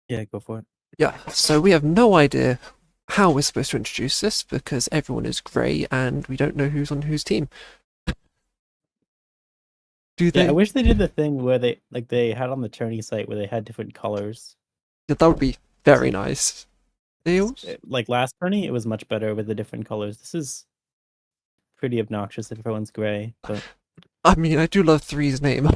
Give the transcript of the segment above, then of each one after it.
Yeah, go for it. Yeah, so we have no idea how we're supposed to introduce this because everyone is grey and we don't know who's on whose team. Do Yeah, I they? wish they did the thing where they had on the tourney site where they had different colors. Yeah, that would be very So nice. They also, like last tourney, it was much better with the different colors. This is pretty obnoxious if everyone's gray, but I mean, I do love Three's name.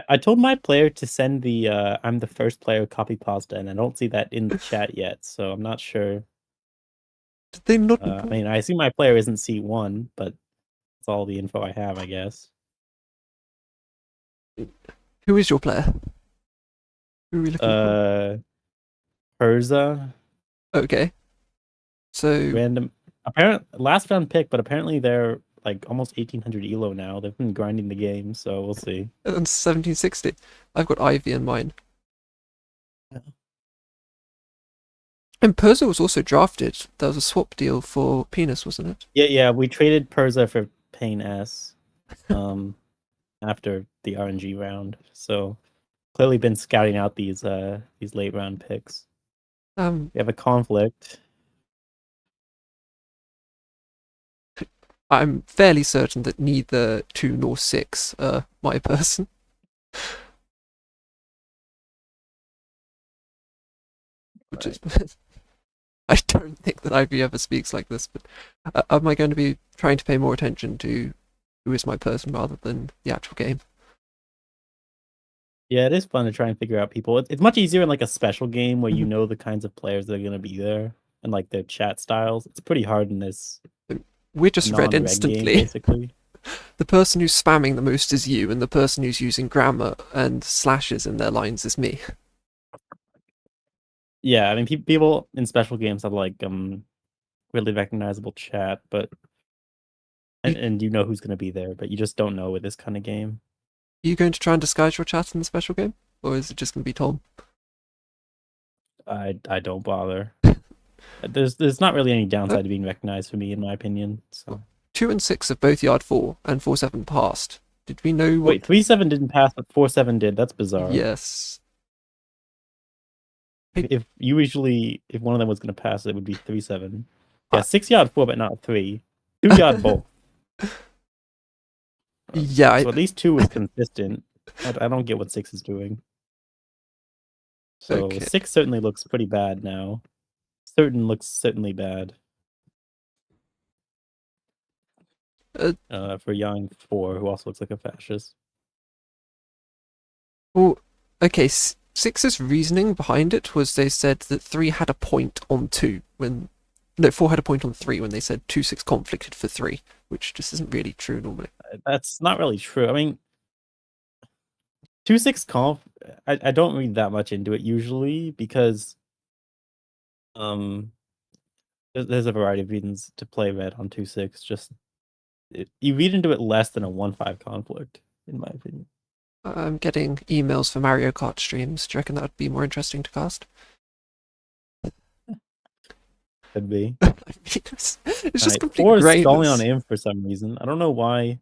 I told my player to send the I'm the first player copy pasta, and I don't see that in the chat yet, so I'm not sure. Did they not? I mean, I assume my player isn't C1, but that's all the info I have, I guess. Who is your player? Who are we looking for? Uh, Perza, Okay, so random, apparent last round pick, but apparently they're like almost 1800 elo now. They've been grinding the game, so we'll see. and 1760. I've got Ivy in mine. And Perzo was also drafted. There was a swap deal for Penis, wasn't it? Yeah, we traded Perza for Pain S, um, after the RNG round. So clearly been scouting out these late round picks. Um, We have a conflict. I'm fairly certain that neither 2 nor 6 are my person. Which is, Right. I don't think that Ivy ever speaks like this, but am I going to be trying to pay more attention to who is my person rather than the actual game? Yeah, it is fun to try and figure out people. It's much easier in like a special game where you Mhm. know the kinds of players that are gonna be there and like their chat styles. It's pretty hard in this We're just read non-reg game, instantly. basically. The person who's spamming the most is you, and the person who's using grammar and slashes in their lines is me. Yeah, I mean, people in special games have like really recognizable chat, but You, and you know who's gonna be there, but you just don't know with this kind of game. you going to try and disguise your chat in the special game? Or is it just going to be Tom? I don't bother. There's not really any No? downside to being recognized for me, in my opinion. Well, So 2 and 6 have both yard 4, and 4-7 passed. Did we know what? wait, 3-7 didn't pass, but 4-7 did. That's bizarre. Yes. I, If one of them was gonna pass, it would be 3-7. Yeah, I, 6 yard 4, but not 3. 2 yard both. yeah, So at least 2 is consistent. I don't get what 6 is doing. So okay. 6 certainly looks pretty bad now. Certain looks certainly bad. Uh, For Yang 4, who also looks like a fascist. well, okay, 6's reasoning behind it was they said that 3 had a point on 2 when. No, 4 had a point on 3 when they said 2-6 conflicted for 3, which just isn't really true normally. That's not really true. I mean, 2-6 conf, I don't read that much into it usually because um there's a variety of reasons to play red on 2-6. Just you read into it less than a 1-5 conflict, in my opinion. I'm getting emails for Mario Kart streams. Do you reckon that would be more interesting to cast? Could be. I mean, it's just Right. complete 4 is stalling on grayness. aim for some reason. I don't know why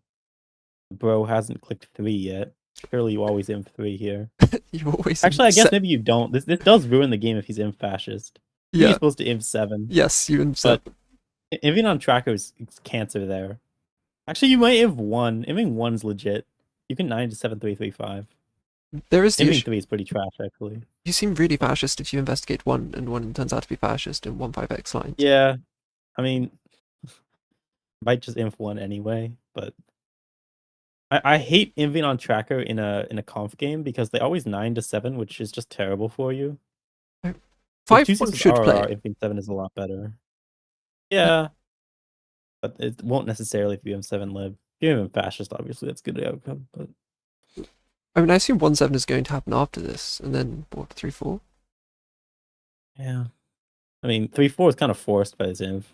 bro hasn't clicked 3 yet. Clearly you always aim 3 here. You always Actually, I guess set. maybe you don't. This does ruin the game if he's in fascist. I think he's Yeah, supposed to inf 7, yes, you and but set. Inving on tracker is cancer there. Actually, you might inv 1. Inving 1's legit. You can 9 to 7-3-3-5. There is the Inving issue. 3 is pretty trash, actually. You seem really fascist if you investigate one and one turns out to be fascist in 1-5x lines. Yeah, I mean, might just inf 1 anyway, but I hate inving on tracker in a conf game because they always 9 to 7, which is just terrible for you. With 5-1 2-6's should play. RRR, inving 7 is a lot better. Yeah, but it won't necessarily if you have 7 lib. If you have fascist, obviously that's a good outcome, but I mean, I assume 1-7 is going to happen after this, and then what, 3-4? yeah. I mean, 3-4 is kind of forced by his inf.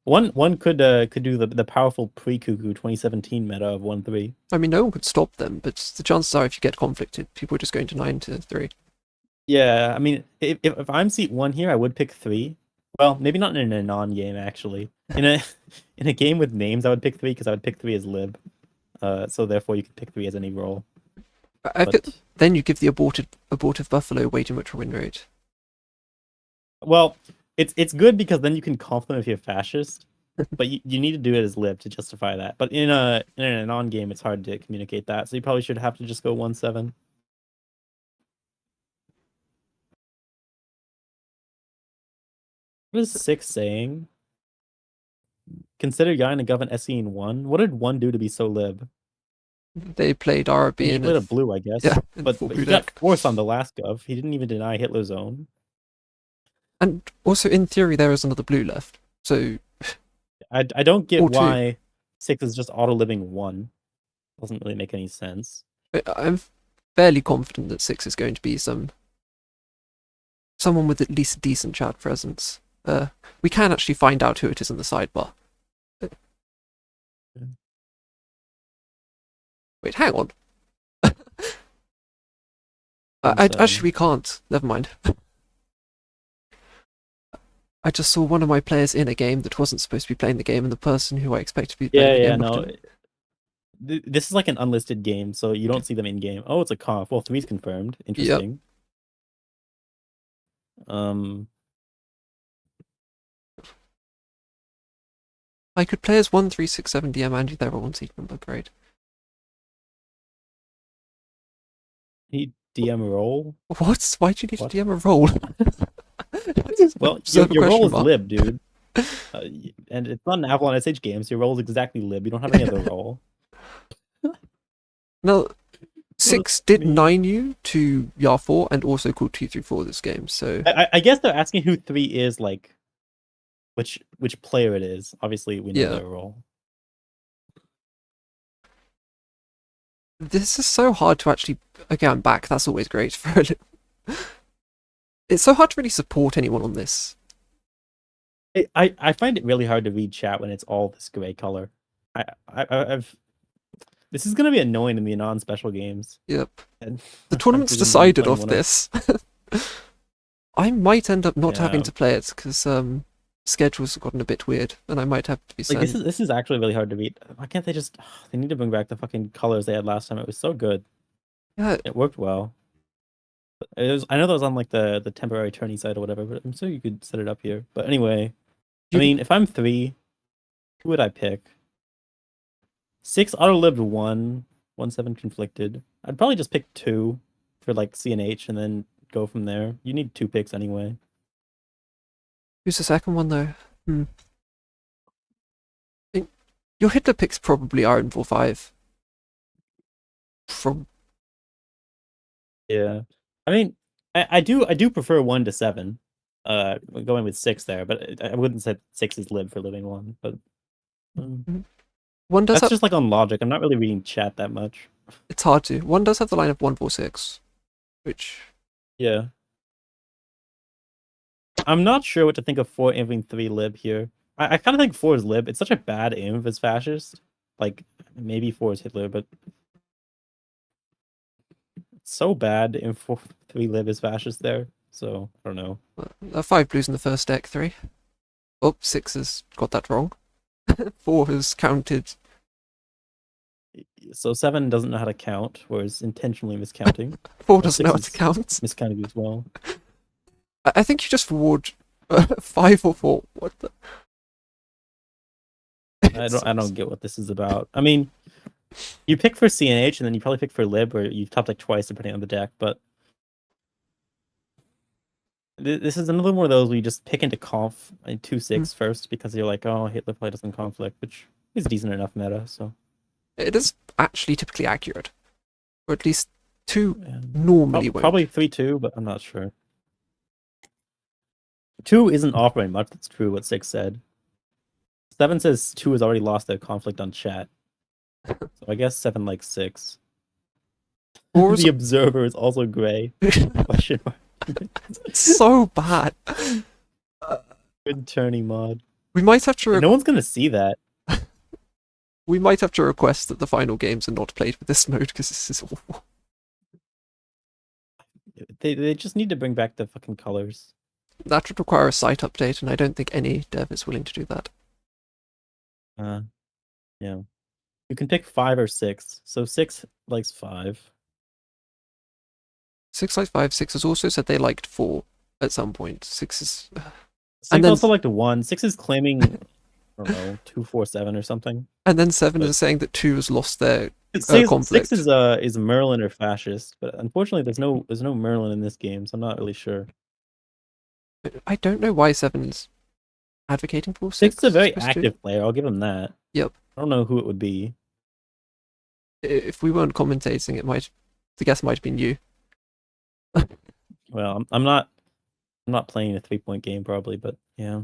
One could do the powerful pre-Cuckoo 2017 meta of 1-3. I mean, no one could stop them, but the chances are if you get conflicted, people are just going to 9-3. Yeah, I mean, if I'm seat 1 here, I would pick 3. Well, maybe not in a non-game, actually. In a in a game with names, I would pick 3 because I would pick 3 as lib. So therefore you can pick 3 as any roll. I feel But then you give the abortive buffalo way too much win rate. well, it's good because then you can comp them if you're fascist. But you need to do it as lib to justify that. But in a non-game, it's hard to communicate that. So you probably should have to just go 1-7. What is 6 saying? Consider Yang and Govern SE in 1. What did 1 do to be so lib? They played RB He in played a blue, I guess. yeah, in but full he blue got deck. forced on the last Gov. He didn't even deny Hitler's own. And also, in theory, there is another blue left. So I don't get Or 2. why 6 is just auto-living 1. Doesn't really make any sense. I'm fairly confident that 6 is going to be someone with at least a decent chat presence. We can actually find out who it is in the sidebar. Wait, hang on. Actually, we can't. Never mind. I just saw one of my players in a game that wasn't supposed to be playing the game, and the person who I expect to be playing the game no. This is like an unlisted game, so you don't see them in game. Oh, it's a conf. Well, 3's confirmed. Interesting. I could play as 1367 DM and their one seat number. Great. Need DM roll? What? Why do you need What? to DM a roll? Well, your roll is lib, dude. And it's not an Avalon SH game, so your roll is exactly lib. You don't have any other roll. Now, 6 did 9 you to Yar 4 and also called 234 this game, so I guess they're asking who 3 is, like which player it is. Obviously, we know their role. This is so hard to actually. Okay, I'm back. That's always great. It's so hard to really support anyone on this. I find it really hard to read chat when it's all this gray color. I've. This is gonna be annoying in the non-special games. Yep. And the tournament's decided off this. I might end up not having to play it because schedules have gotten a bit weird, and I might have to be like this is actually really hard to read. Why can't they just? They need to bring back the fucking colors they had last time. It was so good. Yeah, it worked well. It was. I know that was on like the temporary tourney site or whatever, but I'm sure you could set it up here. But anyway, I mean, if I'm 3, who would I pick? 6 auto-lived 1, 1-7 conflicted. I'd probably just pick 2 for like CNH and then go from there. You need 2 picks anyway. Who's the second one though? Your Hitler picks probably are in 4-5. From yeah, I mean, I do prefer 1-7. Going with 6 there, but I wouldn't say 6 is lib for living 1. But one does. That's just like on logic. I'm not really reading chat that much. It's hard to. One does have the line of 1-4-6, which. Yeah. I'm not sure what to think of 4 having 3 lib here. I kind of think 4 is lib. It's such a bad aim if it's fascist. Like, maybe 4 is Hitler, but it's so bad in 3 lib is fascist there. So, I don't know. 5 blues in the first deck, 3. Oh, 6 has got that wrong. 4 has counted. So 7 doesn't know how to count, or is intentionally miscounting. 4 doesn't know how to count. Miscounting as well. I think you just forward 5 or 4. What the? I don't get what this is about. I mean, you pick for CNH and then you probably pick for lib, or you top deck twice depending on the deck. But this is another one of those where you just pick into conf in 2-6 first because you're like, oh, Hitler play doesn't conflict, which is decent enough meta. So it is actually typically accurate, or at least 2 normally won't. Probably 3-2, but I'm not sure. 2 isn't offering much. That's true. What 6 said. 7 says 2 has already lost their conflict on chat. So I guess 7 likes 6. Or the observer is also gray. Question mark. It's so bad. Good turning mod. We might have to. No one's gonna see that. We might have to request that the final games are not played with this mode because this is awful. They just need to bring back the fucking colors. That would require a site update, and I don't think any dev is willing to do that. Yeah. You can pick 5 or 6. So 6 likes 5. 6 likes 5. 6 has also said they liked 4 at some point. 6 is. 6 then- also liked 1. 6 is claiming, I don't know, 2, 4, 7 or something. And then 7 But- is saying that 2 has lost their 6 conflict. is Merlin or Fascist, but unfortunately there's no Merlin in this game, so I'm not really sure. I don't know why 7 is advocating for 6. 6 is a very supposed to. active player, I'll give him that. Yep. I don't know who it would be. If we weren't commentating, the guess might have been you. Well, I'm not playing a 3-point game probably, but yeah.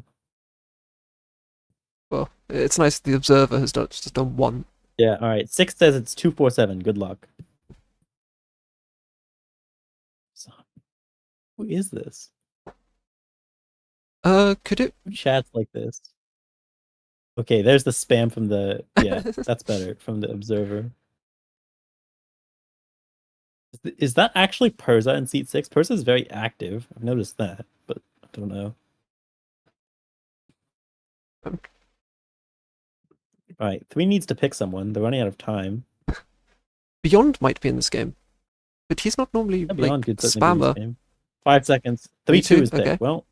Well, it's nice that the observer has just done 1. Yeah, all right. 6 says it's 2, 4, 7. Good luck. So, who is this? Could it? Who chats like this? Okay, there's the spam from the that's better from the observer. Is that actually Perza in seat 6? Perza is very active. I've noticed that, but I don't know. Right, 3 needs to pick someone. They're running out of time. Beyond might be in this game, but he's not normally Yeah, Beyond like could certainly be in this spammer. game. 5 seconds. 3, 2 is picked. Okay. Well,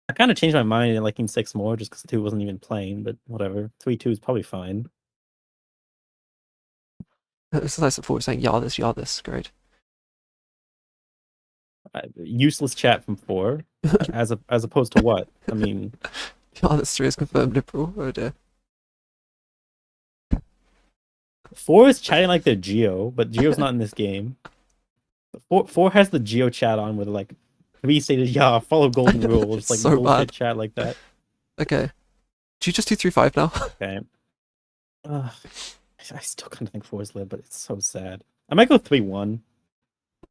I kind of changed my mind in liking 6 more just because 2 wasn't even playing, but whatever. 3, 2 is probably fine. It's nice that 4 is saying Yardis. Great. Useless chat from 4, as opposed to what? I mean, Yardis 3 is confirmed liberal. Oh dear. 4 is chatting like they're Geo, but Geo's not in this game. 4 has the Geo chat on with like 3 stated, yeah, follow golden rule. It's like So bullshit bad. chat like that. Okay. Do you just do 3-5 now? Okay. I still kind of think 4 is lib, but it's so sad. I might go 3-1.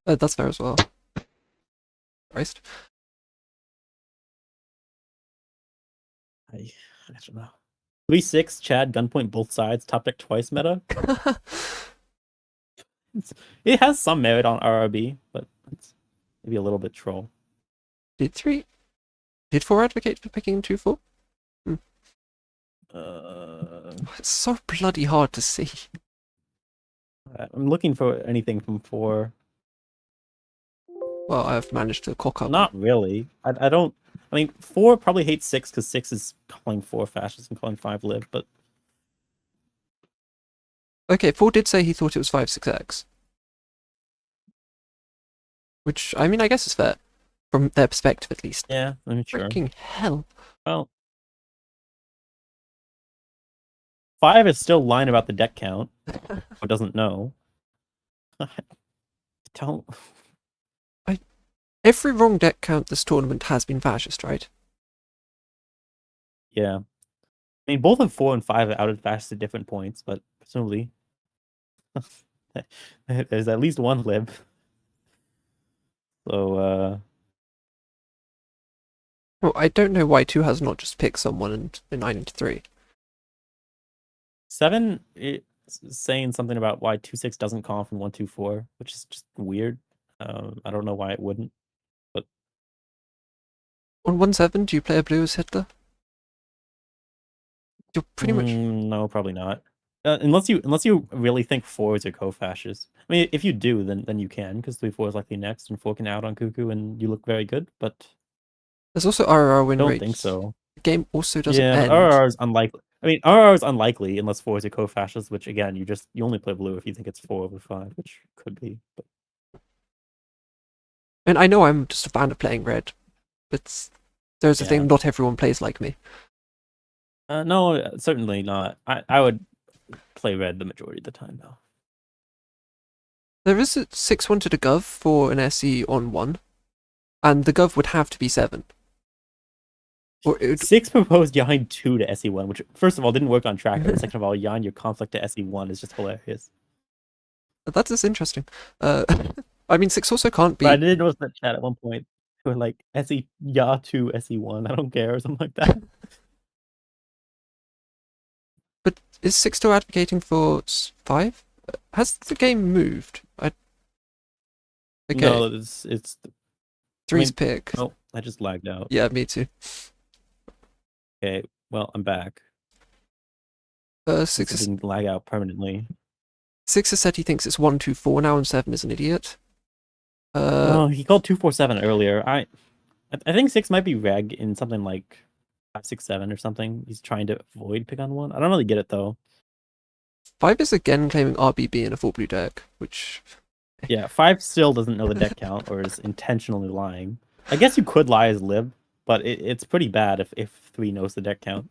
That's fair as well. Christ. I don't know. 3-6, Chad, gunpoint both sides, top deck twice meta. It has some merit on RRB, but it's maybe a little bit troll. Did 4 advocate for picking 2-4? It's so bloody hard to see. I'm looking for anything from 4. Well, I've managed to cock up. Not really. I don't. I mean, 4 probably hates 6 because 6 is calling 4 fascist and calling 5 lib, but Okay, 4 did say he thought it was 5-6x. Which, I mean, I guess is fair. From their perspective, at least. yeah, I'm sure. Freaking hell. Well, 5 is still lying about the deck count. Who doesn't know? Don't. Every wrong deck count this tournament has been fascist, right? Yeah. I mean, both of 4 and 5 are outed fascist at different points, but presumably there's at least one lib. So, Well, I don't know why 2 has not just picked someone and been 9-3. 7 is saying something about why 2-6 doesn't call from 1-2-4, which is just weird. I don't know why it wouldn't. On 1-7, do you play a blue as Hitler? You're pretty much... No, probably not. Unless you really think 4 is a co-fascist. I mean, if you do, then you can, because 3-4 is likely next, and 4 can out on Cuckoo, and you look very good. But There's also RRR win I don't rates. think so. The game also doesn't Yeah, end. RRR is unlikely. I mean, RRR is unlikely unless 4 is a co-fascist, which again, you only play blue if you think it's 4 over 5, which could be. But And I know I'm just a fan of playing red, but there's a Yeah. thing, not everyone plays like me. no, certainly not. I would play red the majority of the time, though. There is a 6-1 to the Gov for an SE on 1, and the Gov would have to be 7. Or it would, 6 proposed Yain 2 to SE1, which first of all didn't work on tracker, and second of all, Yain, your conflict to SE1 is just hilarious. that is interesting. I mean, 6 also can't be... But I did notice that chat at one point. They were like, SE Ya 2, SE1, I don't care, or something like that. But is 6 still advocating for 5? Has the game moved? Okay, No, it's 3's mean- pick. oh, I just lagged out. Yeah, me too. Okay, well, I'm back. Six Since it is didn't lag out permanently. Six has said he thinks it's 124 now, and 7 is an idiot. Oh, he called 247 earlier. I think 6 might be reg in something like 567 or something. He's trying to avoid pick on 1. I don't really get it though. 5 is again claiming RBB in a full blue deck, which Yeah, 5 still doesn't know the deck count or is intentionally lying. I guess you could lie as lib, but it's pretty bad if 3 knows the deck count.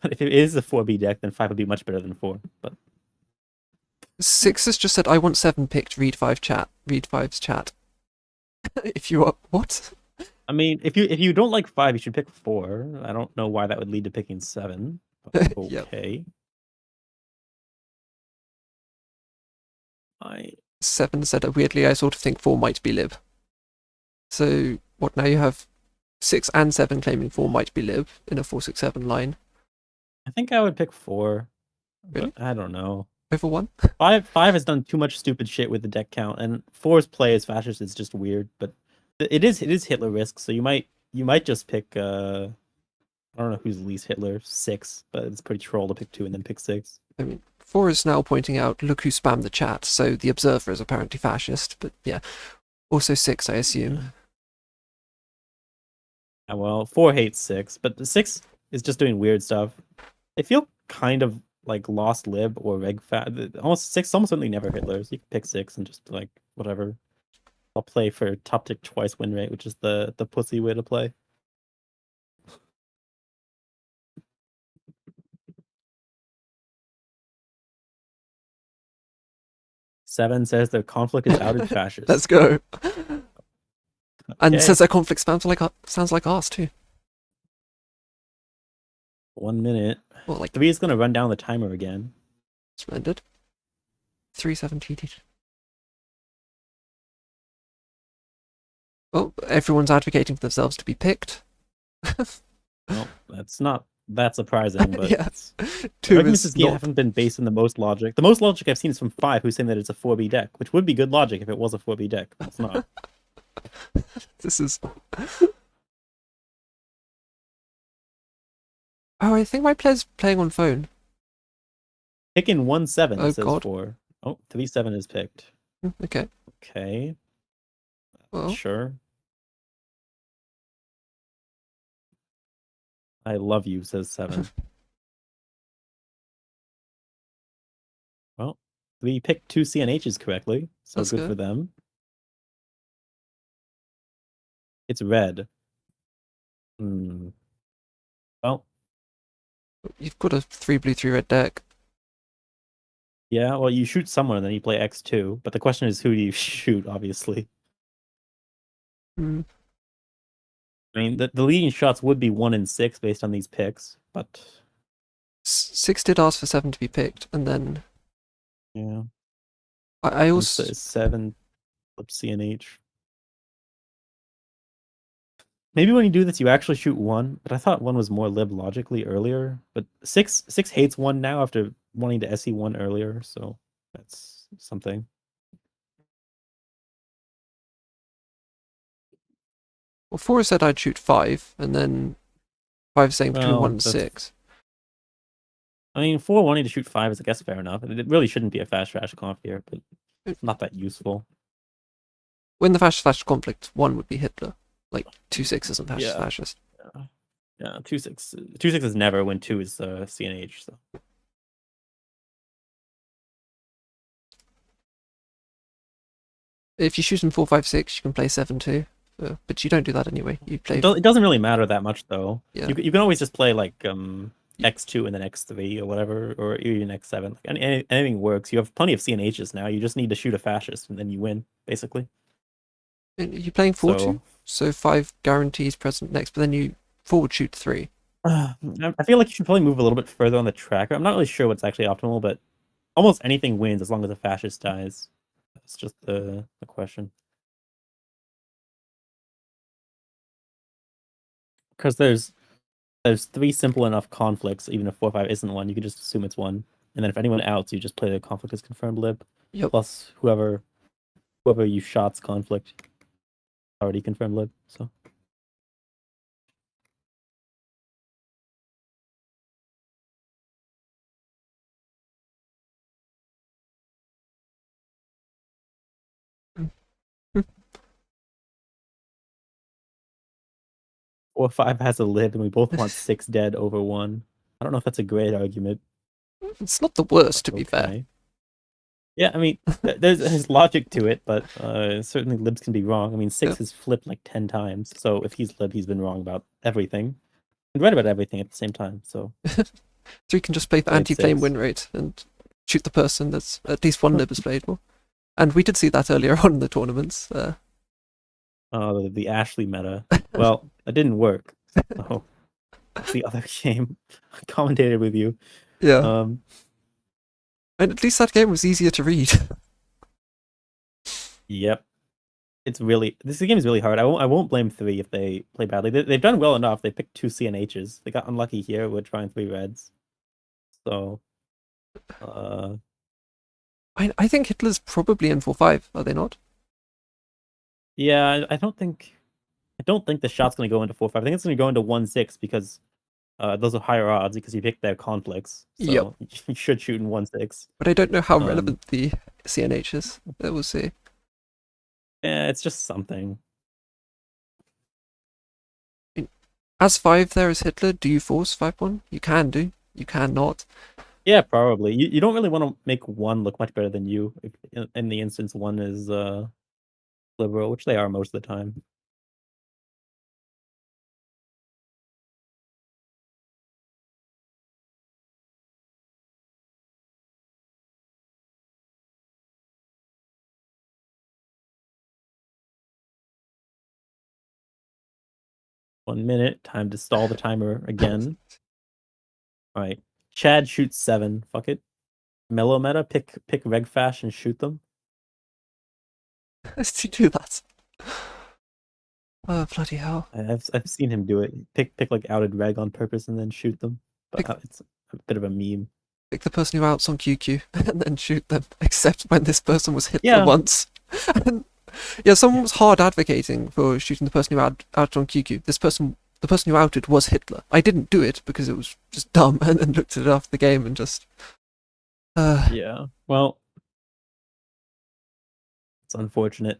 But if it is a 4B deck, then 5 would be much better than 4. But 6 has just said, I want 7 picked, read 5 chat. Read 5's chat. If you are... What? I mean, if you don't like 5, you should pick 4. I don't know why that would lead to picking 7. But okay. Yep. 7 said, weirdly, I sort of think 4 might be lib. So, what, now you have 6 and 7 claiming 4 might be lib in a 4-6-7 line. I think I would pick 4. Really? I don't know. Over 1? 5 has done too much stupid shit with the deck count, and 4's play as fascist is just weird. But it is Hitler risk, so you might just pick I don't know who's least Hitler, 6, but it's pretty troll to pick 2 and then pick 6. I mean, 4 is now pointing out, look who spammed the chat, so the observer is apparently fascist, but yeah. Also 6, I assume. Yeah, well, 4 hates 6, but the 6 is just doing weird stuff. They feel kind of like lost lib or reg fat. Almost 6 almost certainly never Hitlers. You can pick 6 and just like whatever. I'll play for top tick twice win rate, which is the pussy way to play. Seven says the conflict is outed fascist. Let's go. And Okay. says that conflict sounds like ours too. 1 minute. Well, like 3 is gonna run down the timer again. Splendid. 3-7 Oh, everyone's advocating for themselves to be picked. Well, that's not that surprising, but yeah. The arguments haven't been based on the most logic. The most logic I've seen is from 5, who's saying that it's a 4B deck, which would be good logic if it was a 4B deck, but it's not. This is... Oh, I think my player's playing on phone. Picking 1-7 oh, says God. 4. Oh, 3-7 is picked. Okay. Okay. Well. Sure. I love you, says 7. Well, 3 picked 2 CNHs correctly, so That's good for them. It's red. Well, you've got a 3 blue 3 red deck. Yeah, well, you shoot someone and then you play X2, but the question is, who do you shoot? Obviously. I mean, the leading shots would be 1 and 6 based on these picks, but 6 did ask for 7 to be picked, and then yeah, I also 7 flip CNH. Maybe when you do this, you actually shoot 1, but I thought 1 was more lib logically earlier. But 6 hates 1 now after wanting to SE 1 earlier, so that's something. Well, 4 said I'd shoot 5, and then 5 saying between 1 and 6. I mean, 4 wanting to shoot 5 is, I guess, fair enough. It really shouldn't be a fast trash conf here, but it's not that useful. When the fascist conflict, 1 would be Hitler. Like 2-6 isn't fascist. Yeah, 2-6 is never when 2 is CNH. So if you shoot in 4-5-6, you can play 7-2. But you don't do that anyway. You play. It doesn't really matter that much though. Yeah. You can always just play like X2 and then X3 or whatever, or even X7. Like, anything works. You have plenty of CNHs now. You just need to shoot a fascist and then you win, basically. You're playing 4-2, so 5 guarantees present next, but then you forward shoot 3. I feel like you should probably move a little bit further on the tracker. I'm not really sure what's actually optimal, but almost anything wins as long as a fascist dies. That's just the question. Because there's 3 simple enough conflicts, even if 4-5 isn't one, you can just assume it's 1. And then if anyone outs, you just play the conflict as confirmed lib. Yep. Plus whoever you shot's conflict already confirmed lib, so. 4-5 has a lib, and we both want 6 dead over 1. I don't know if that's a great argument. It's not the worst, to be fair. Okay. Yeah, I mean, there's logic to it, but certainly libs can be wrong. I mean, 6 has flipped like 10 times, so if he's lib, he's been wrong about everything. And right about everything at the same time, so... 3 can just play the Played anti-flame 6. win rate and shoot the person that's at least one lib has played more. And we did see that earlier on in the tournaments. The Ashley meta. Well, that didn't work. So that's the other game. I commentated with you. Yeah. And at least that game was easier to read. Yep. This game is really hard. I won't blame 3 if they play badly. They've done well enough. They picked 2 CNHs. They got unlucky here with trying 3 reds. So I think Hitler's probably in 4-5, are they not? yeah, I don't think the shot's gonna go into 4-5. I think it's gonna go into 1-6 because those are higher odds because you picked their conflicts. So Yep. you should shoot in 1-6. But I don't know how relevant the CNH is. We'll see. Yeah, it's just something. As 5 there is Hitler, do you force 5-1? You can do. You can not. Yeah, probably. You don't really want to make 1 look much better than you. If, in the instance 1 is liberal, which they are most of the time. One minute. Time to stall the timer again. All right. Chad shoots 7. Fuck it. Mellow meta. Pick Regfash and shoot them. How does he do that? Oh, bloody hell. I've seen him do it. Pick like outed Reg on purpose and then shoot them. But it's a bit of a meme. Pick the person who outs on QQ and then shoot them, except when this person was Hitler once. And, yeah, someone was hard advocating for shooting the person who outed on QQ. The person who outed was Hitler. I didn't do it because it was just dumb, and then looked at it after the game and just... Yeah, well... It's unfortunate.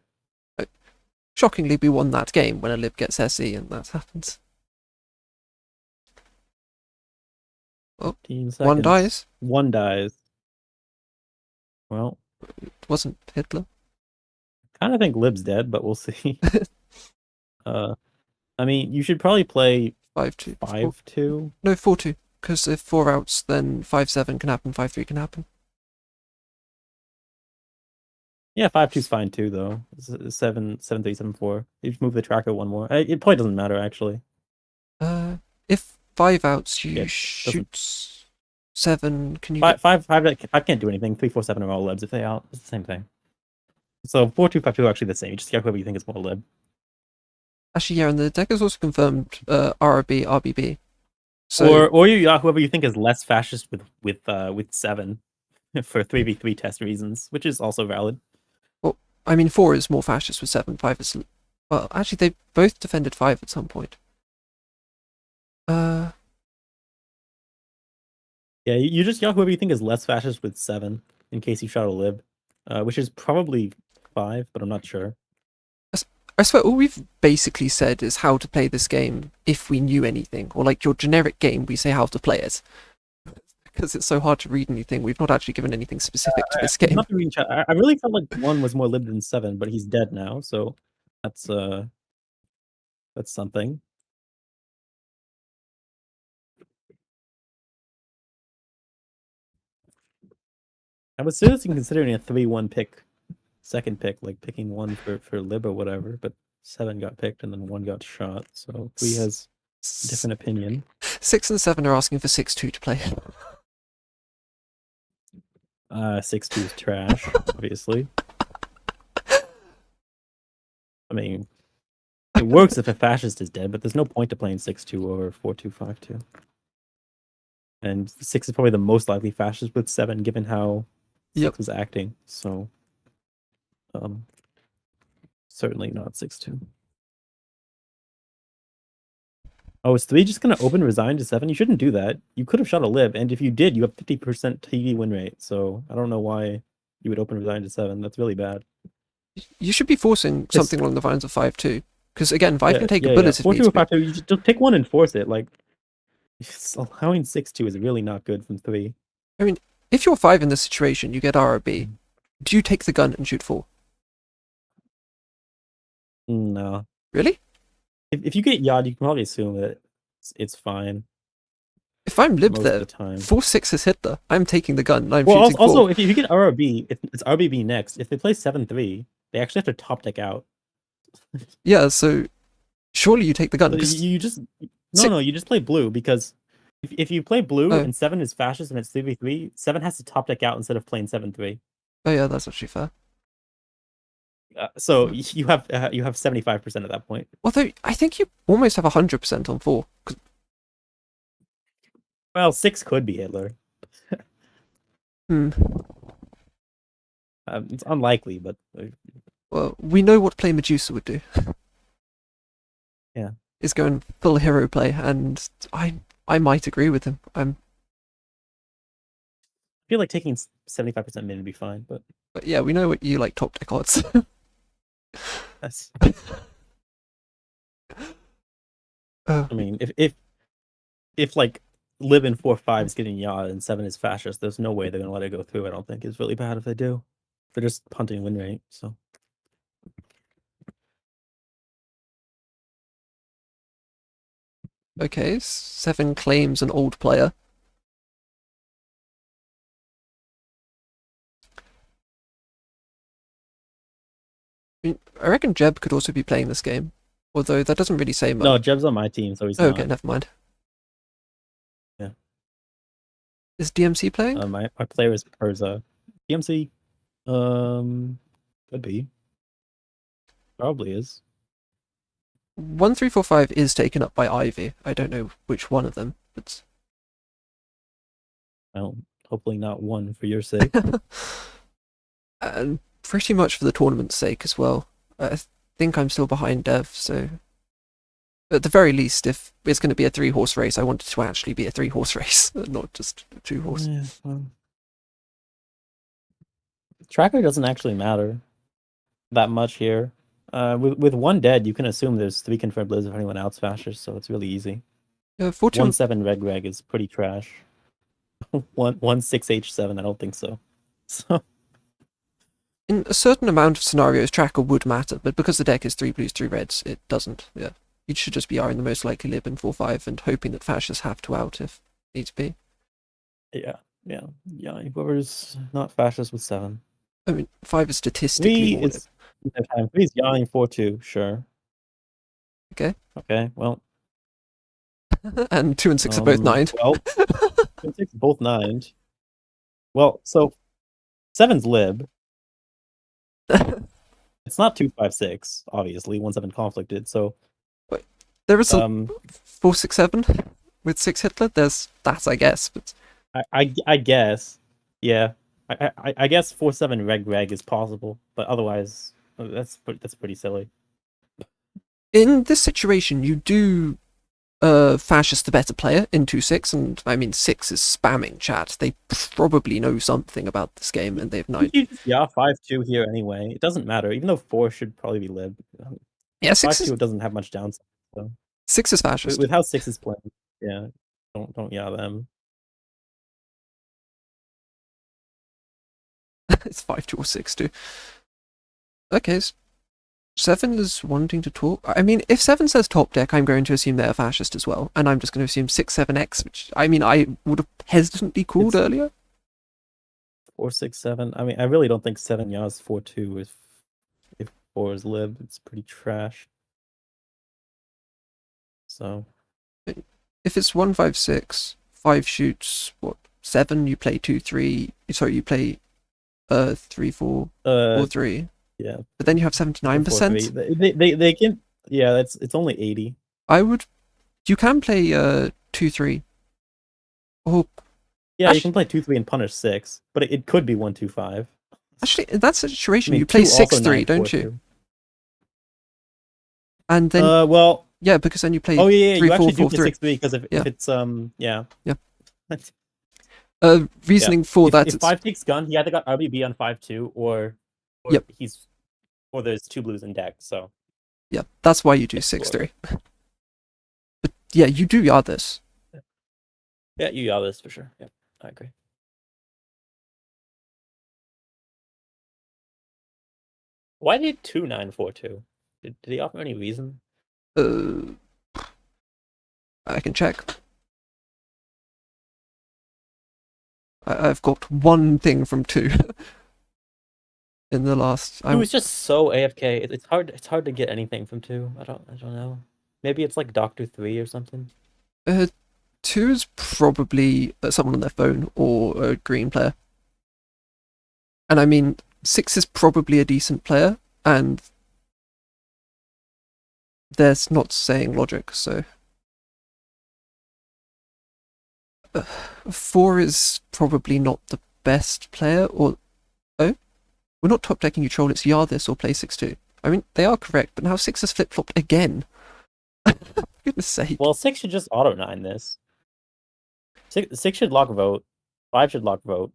Shockingly, we won that game when a lib gets SE, and that happens. Oh, 1 dies. 1 dies. Well... It wasn't Hitler. I kind of think lib's dead, but we'll see. I mean, you should probably play 5-2. 5-2. No, 4-2. Because if 4 outs, then 5-7 can happen, 5-3 can happen. Yeah, 5-2's fine too, though. 7-3, 7-4. You just move the tracker 1 more. It probably doesn't matter, actually. If 5 outs, you shoot 7. Can you? 5. I can't do anything. 3, 4, 7 are all libs if they out. It's the same thing. So 4-2, 5-2 are actually the same. You just get whoever you think is more lib. Actually, yeah, and the deck is also confirmed RRB, RBB. So or you whoever you think is less fascist with 7 for 3v3 test reasons, which is also valid. Well, I mean, 4 is more fascist with 7. 5 is... Well, actually, they both defended 5 at some point. Yeah, you just got whoever you think is less fascist with 7, in case you shot a lib, which is probably 5, but I'm not sure. I swear, all we've basically said is how to play this game if we knew anything, or like your generic game, we say how to play it. Because it's so hard to read anything, we've not actually given anything specific to this game. I really felt like 1 was more lib than 7, but he's dead now, so that's something. I was seriously considering a 3-1 pick, second pick, like picking 1 for lib or whatever, but 7 got picked and then 1 got shot, so 3 has a different opinion. 6 and 7 are asking for 6-2 to play. 6-2 is trash, obviously. I mean, it works if a fascist is dead, but there's no point to playing 6-2 over 4-2, 5-2. And 6 is probably the most likely fascist with 7, given how 6 was acting. So, certainly not 6-2. Oh, is 3 just going to open resign to 7? You shouldn't do that. You could have shot a lib, and if you did, you have 50% TV win rate. So I don't know why you would open resign to 7. That's really bad. You should be forcing something along the lines of 5-2. Because again, Vive can take a yeah. bullet if 4-2 needs or be. 5-2, you just pick one and force it. Like, allowing 6-2 is really not good from 3. I mean, if you're 5 in this situation, you get RRB. Do you take the gun and shoot 4? No. Really? If you get Yod, you can probably assume that it's fine If I'm lib most there, of the time. 4-6 is Hitler. I'm taking the gun and I'm Well, shooting 4. also, if you get RRB, it's RBB next. If they play 7-3, they actually have to top deck out. Yeah, so surely you take the gun. So 'Cause you just Si- no, you just play blue because if you play blue Oh. and 7 is fascist and it's 3v3, 7 has to top deck out instead of playing 7-3. oh yeah, that's actually fair. So you have 75% at that point. Although I think you almost have 100% on 4. Well, 6 could be Hitler. Hmm. It's unlikely, but Well, we know what play Medusa would do. Yeah. Is going full hero play, and I might agree with him. I feel like taking 75% min would be fine, but But yeah, we know what you like top deck odds. that's. Uh, I mean, if like Lib in 4-5 is getting Yod and 7 is fascist, there's no way they're gonna let it go through. I don't think it's really bad if they do. They're just punting win rate, so. okay, 7 claims an old player. I reckon Jeb could also be playing this game, although that doesn't really say much. No, Jeb's on my team, so he's Oh, not. okay, never mind. Yeah. Is DMC playing? My player is Perza. DMC, could be. Probably is. 1345 is taken up by Ivy. I don't know which one of them, but Well, hopefully not one for your sake. and pretty much for the tournament's sake as well. I think I'm still behind Dev, so at the very least, if it's going to be a 3-horse race, I want it to actually be a 3-horse race, not just a 2-horse. Yeah, well. Tracker doesn't actually matter that much here. With 1 dead, you can assume there's 3 confirmed lives if anyone else fascist, so it's really easy. 1-7 reg is pretty trash. 1-6 H7, I don't think so. So In a certain amount of scenarios, tracker would matter, but because the deck is 3 blues, 3 reds, it doesn't. Yeah, you should just be eyeing the most likely lib in 4-5 and hoping that fascists have to out if needs be. yeah, whoever's not fascist with 7. I mean, 5 is statistically 3 more is 3 is yawning 4-2, sure. Okay. Okay, well. And 2 and 6 are both 9'd. Well, 2 and 6 are both 9'd. Well, so 7's lib. It's not 2-5-6, obviously. 1-7 conflicted, so There is a 4-6-7 with 6 Hitler. There's that, I guess, but I guess, yeah. I guess 4-7 reg is possible, but otherwise that's pretty silly. in this situation, you do fascist the better player in 2-6, and I mean 6 is spamming chat. They probably know something about this game, and they've known. Yeah, 5-2 here anyway. It doesn't matter, even though 4 should probably be lib. Yeah, 6 5-2 doesn't have much downside. So 6 is fascist. with how 6 is playing, yeah, don't yeah them. It's 5-2 or 6-2. Okay, 7 is wanting to talk. I mean, if 7 says top deck, I'm going to assume they're fascist as well, and I'm just going to assume 6-7x, which I mean I would have hesitantly called earlier. 4-6-7. I mean, I really don't think 7 Yas 4-2 if 4 is lib. It's pretty trash. So if it's 1-5-6, 5 shoots, what, 7, you play 2-3, sorry, you play 3-4, 4-3. Yeah. But then you have 79%. They can, yeah, it's only 80. You can play 2-3. Or Yeah, you can play 2-3 and punish 6, but it could be 1-2-5. actually, in that situation, I mean, you play 2 also 6-3, don't 9-4-2. you? And then well, yeah, because then you play oh yeah, 3, you 4, actually 4, do 3. 6-3 because if it's Yeah. yeah. Reasoning for that. If 5 takes gun, he either got RBB on 5-2 or Yep. or there's 2 blues in deck. So Yeah, that's why you do Explore. 6-3. But yeah, you do yard this. Yeah, you got this for sure. Yeah, I agree. Why did 2942? Did he offer any reason? I can check. I've got one thing from 2 in the last. Two is just so AFK. It's hard. It's hard to get anything from 2. I don't know. Maybe it's like Doctor 3 or something. 2 is probably someone on their phone or a green player. And I mean, 6 is probably a decent player, and there's not saying logic, so. 4 is probably not the best player, or. Oh? We're not top decking control, it's yard this or play 6-2. I mean, they are correct, but now 6 has flip flopped again. For goodness sake. Well, 6 should just auto 9 this. 6 should lock vote. 5 should lock vote.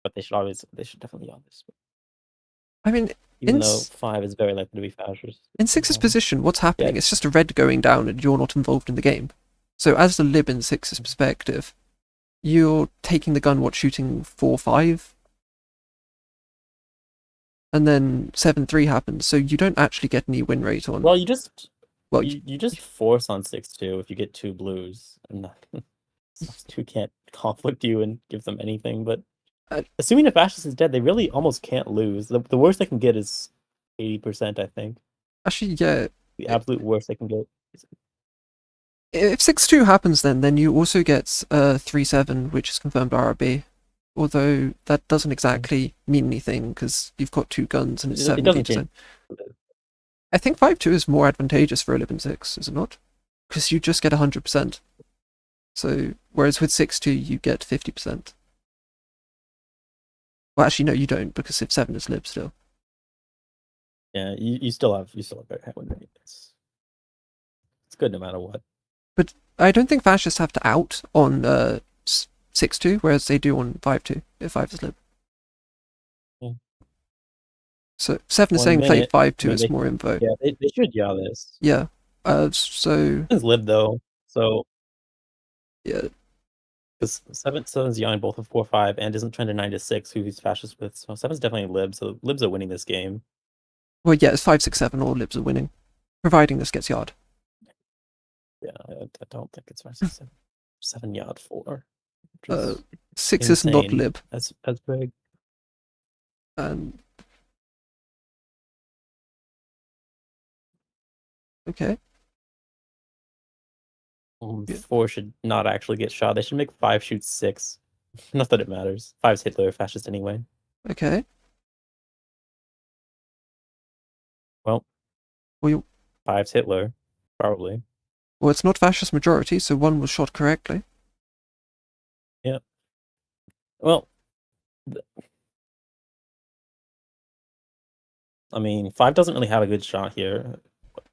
But they should definitely yard this. I mean, even though 5 is very likely to be fascist. In 6's position, what's happening? It's just a red going down and you're not involved in the game. So as the lib in 6's perspective, you're taking the gun, shooting 4-5? And then 7-3 happens, so you don't actually get any win rate on. Well, you just force on 6-2 if you get 2 blues, and 2 can't conflict you and give them anything. But assuming the fascist is dead, they really almost can't lose. The worst they can get is 80%, I think. Actually, yeah. The absolute worst they can get. If 6-2 happens, then you also get 3-7, which is confirmed RRB. Although that doesn't exactly mean anything because you've got 2 guns and it's 70%. I think 5-2 is more advantageous for 11-6, is it not? Because you just get 100%. So, whereas with 6-2 you get 50%. Well, actually, no, you don't, because if 7 is lib still. Yeah, you still have very high win rate. It's good no matter what. But I don't think fascists have to out on 6-2, whereas they do on 5-2 if 5 is lib. Yeah. So 7 is saying play 5-2 is more info. Yeah, they should yell this. Yeah. So it's lib though, so yeah. Because 7's yelling both of 4-5 and isn't trying to 9-6 who he's fascist with. So 7's definitely lib, so libs are winning this game. Well, yeah, it's 5-6-7, all libs are winning. Providing this gets yard. Yeah, I don't think it's 5-6-7. 7 yard 4. 6 is not lib. That's big. Okay. 4 should not actually get shot. They should make 5 shoot 6. Not that it matters. 5's Hitler fascist anyway. Okay. Well, 5's Hitler, probably. Well, it's not fascist majority, so 1 was shot correctly. Yeah. Well, I mean, 5 doesn't really have a good shot here.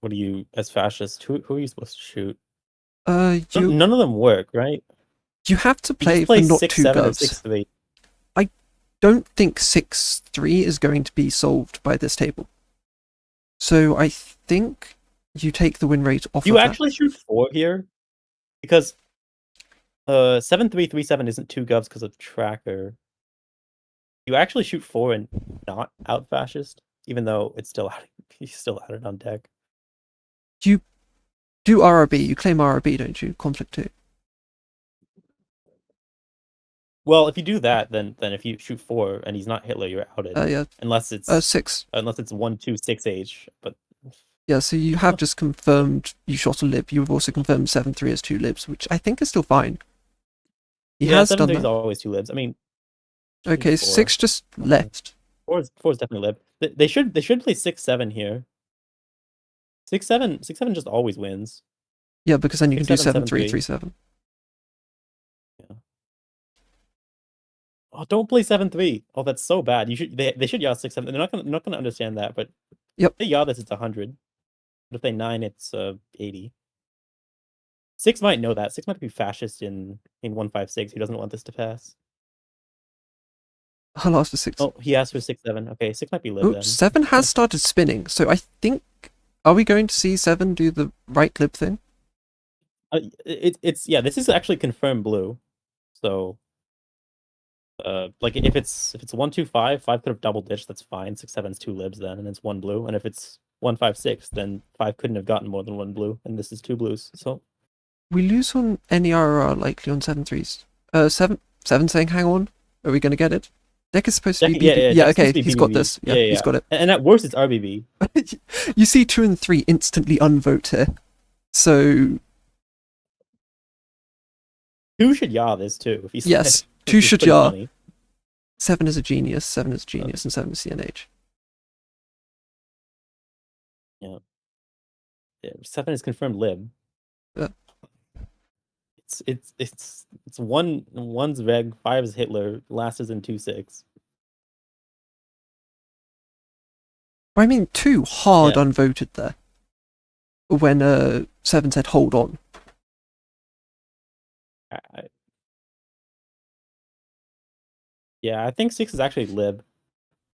What are you, as fascist? Who are you supposed to shoot? None of them work, right? You have to play for not 2 govs. I don't think 6-3 is going to be solved by this table. So I think you take the win rate off. You actually shoot 4 here? Because 7-3-3-7 isn't 2 govs because of tracker. You actually shoot 4 and not out fascist, even though it's still out. He's still out it on deck. You do RRB. You claim RRB, don't you? Conflict 2. Well, if you do that, then if you shoot 4 and he's not Hitler, you're outed. Yeah. Unless it's 6. Unless it's 1-2-6H, but. Yeah, so you have just confirmed you shot a lib. You've also confirmed 7-3 as 2 libs, which I think is still fine. He has done that. 7-3 is always 2 libs. I mean. Okay, 6 just left. 4 is definitely lib. They should play 6-7 here. 6-7 just always wins. Yeah, because then you can do 7-3-3-7. Yeah. Oh, don't play 7-3. Oh, that's so bad. They should yaw 6-7. They're not gonna understand that, but yep. If they yaw this, it's 100. But if they 9, it's 80. 6 might know that. 6 might be fascist in 1-5-6. He doesn't want this to pass. I'll ask for 6. Oh, he asked for 6-7. Okay, 6 might be lib then. 7 has started spinning, so I think Are we going to see Seven do the right lib thing? It's yeah. This is actually confirmed blue. So, like if it's 125, 5 could have double ditched. That's fine. 6/7's 2 libs then, and it's 1 blue. And if it's 156, then 5 couldn't have gotten more than 1 blue, and this is 2 blues. So We lose on any RR likely on 7/3s. Seven saying hang on. Are we going to get it? Deck is supposed to be BB. Yeah, Deck's supposed okay, to be he's got BBB. this. Yeah, he's got it. And at worst, it's RBB. You see 2 and 3 instantly unvote here. So 2 should yaw this too. If he's yes, if 2 he's should putting yaw. money. 7 is a genius. 7 is a genius, and 7 is CNH. Yeah, 7 is confirmed lib. Yeah. It's one's Veg, 5 is Hitler, last is in 2/6. I mean, 2 hard Yeah. unvoted there. When 7 said hold on. Yeah, I think 6 is actually lib.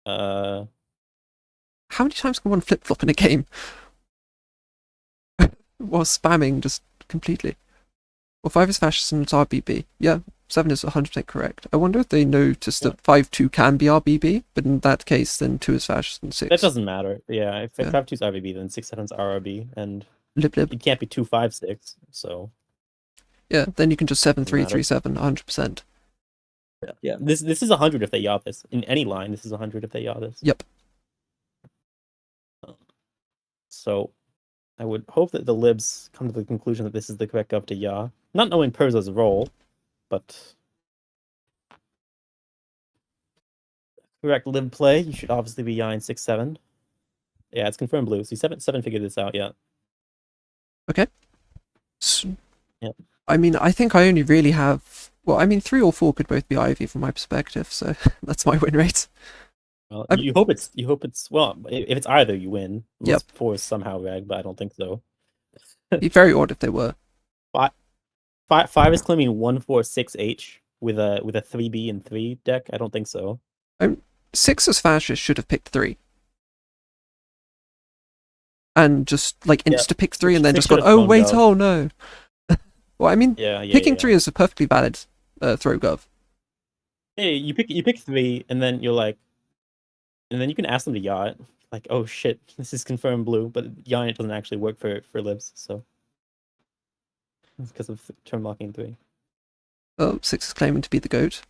How many times can one flip flop in a game? While spamming just completely. Well, 5 is fascist and it's RBB. Yeah, 7 is 100% correct. I wonder if they noticed that 5-2 can be RBB, but in that case, then 2 is fascist and 6. That doesn't matter. Yeah, if Yeah. 5/2 is RBB, then 6/7's RRB, and Lib lib. it can't be 2/5/6. So Yeah, then you can just 7-3, matter. 3-7, 100%. yeah. This is 100 if they yaw this. In any line, this is 100 if they yaw this. Yep. So I would hope that the libs come to the conclusion that this is the correct gov to yaw. Not knowing Perza's role, but correct lib play, you should obviously be yawing 6/7. Yeah, it's confirmed blue. So 7 figured this out, yeah. Okay. Yep. I mean, I think I only really have... Well, I mean, 3 or 4 could both be Ivy from my perspective, so that's my win rate. Well, you hope it's well, if it's either, you win. Yep. 4 is somehow reg, but I don't think so. It'd be very odd if they were. 5 is claiming 146H with a 3B and 3 deck. I don't think so. 6 as fascist should have picked 3. And just like insta pick 3 and then just gone, oh wait, oh no. Well, I mean, picking 3 is a perfectly valid throw gov. Hey, you pick 3 and then you're like, and then you can ask them to yaw it. Like, oh shit, this is confirmed blue, but yawing it doesn't actually work for libs, so it's because of turn blocking 3. Oh, 6 is claiming to be the GOAT.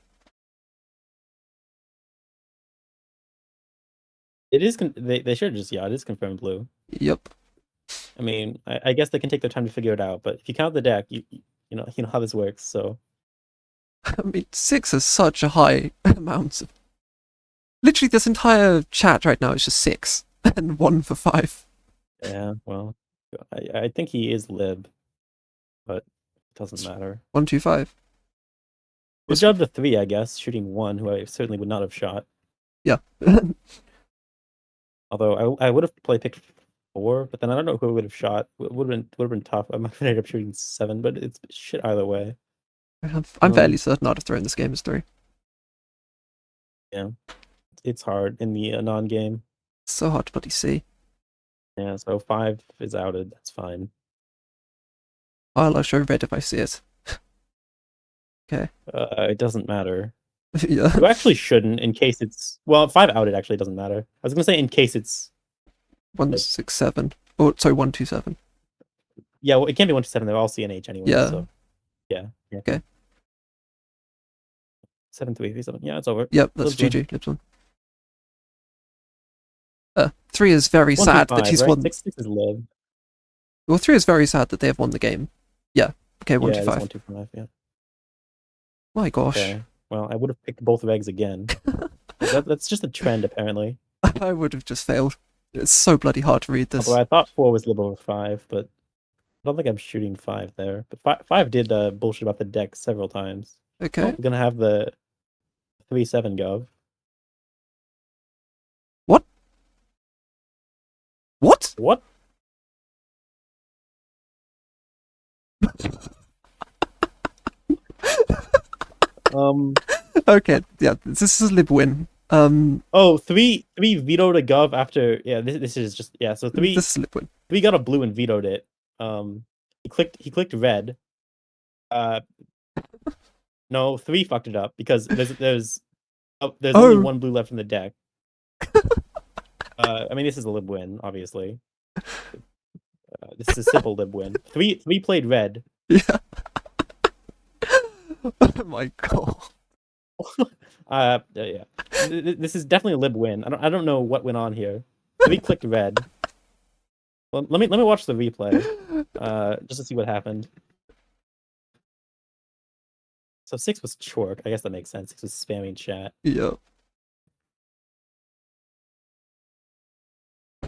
It is. They should have just yaw. It is confirmed blue. Yep. I mean, I guess they can take their time to figure it out, but if you count the deck, you know how this works. So, I mean, 6 has such a high amount of. Literally, this entire chat right now is just 6 and 1 for 5. Yeah, well, I think he is lib, but it doesn't matter. 1, 2, 5. Good job to 3, I guess, shooting 1, who I certainly would not have shot. Yeah. Although I would have picked 4, but then I don't know who I would have shot. It would have been tough. I might have ended up shooting 7, but it's shit either way. I'm fairly certain I'd have thrown this game as 3. Yeah, it's hard in the non-game. So hard to bloody see. Yeah, so 5 is outed. That's fine. I'll show red if I see it. Okay. It doesn't matter. Yeah. You actually shouldn't, in case it's 5 outed. Actually, doesn't matter. I was gonna say in case it's 167. Oh, sorry, 127. Yeah, well, it can't be 127. They're all CNH anyway. Yeah. So, yeah. Okay. 7-3-3-7. Yeah, it's over. Yep, that's GG. Lips one. 3 is very sad that he's won. 6 is lib. Well, 3 is very sad that they have won the game. Yeah. Okay, 1, 2, 5. 1, 2, 5. Yeah. My gosh. Okay. Well, I would have picked both eggs again. That's just a trend, apparently. I would have just failed. It's so bloody hard to read this. Although I thought 4 was lib over 5, but I don't think I'm shooting 5 there. But 5 did bullshit about the deck several times. Okay. Oh, we're gonna have the 3/7 gov. What? What? What? Okay, yeah, this is a lib win. Oh, three vetoed a gov after. Yeah, this is just So three This is a lib win. got a blue and vetoed it. He clicked red. No, three fucked it up because there's only Oh. one blue left in the deck. I mean, this is a lib win, obviously. This is a simple lib win. Three played red. Yeah. Oh my god. Yeah. This is definitely a lib win. I don't know what went on here. Three clicked red. Well, let me watch the replay. Just to see what happened. So 6 was Chork. I guess that makes sense. 6 was spamming chat. Yeah.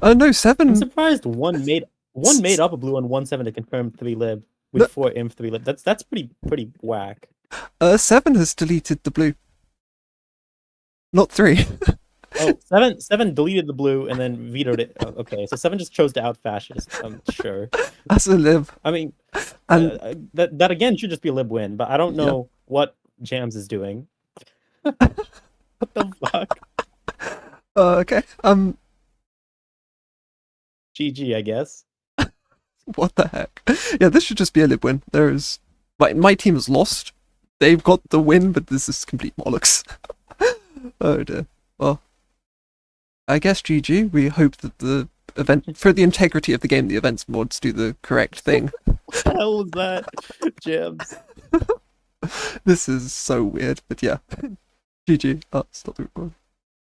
No, 7. I'm surprised one made up a blue on 1-7 to confirm 3 lib with No. 4 imp 3 lib. That's pretty whack. 7 has deleted the blue. Not 3. Oh, 7 deleted the blue and then vetoed it. Oh, okay, so 7 just chose to out fascist. I'm sure. As a lib. I mean, And that again should just be a lib win, but I don't know what Jams is doing. What the fuck? okay. GG, I guess. What the heck? Yeah, this should just be a lib win. There's my team has lost. They've got the win, but this is complete bollocks. Oh dear. Well, I guess GG. We hope that the event, for the integrity of the game, the events mods do the correct thing. What the hell was that? Jams. This is so weird, but yeah. GG. Oh, stop the recording.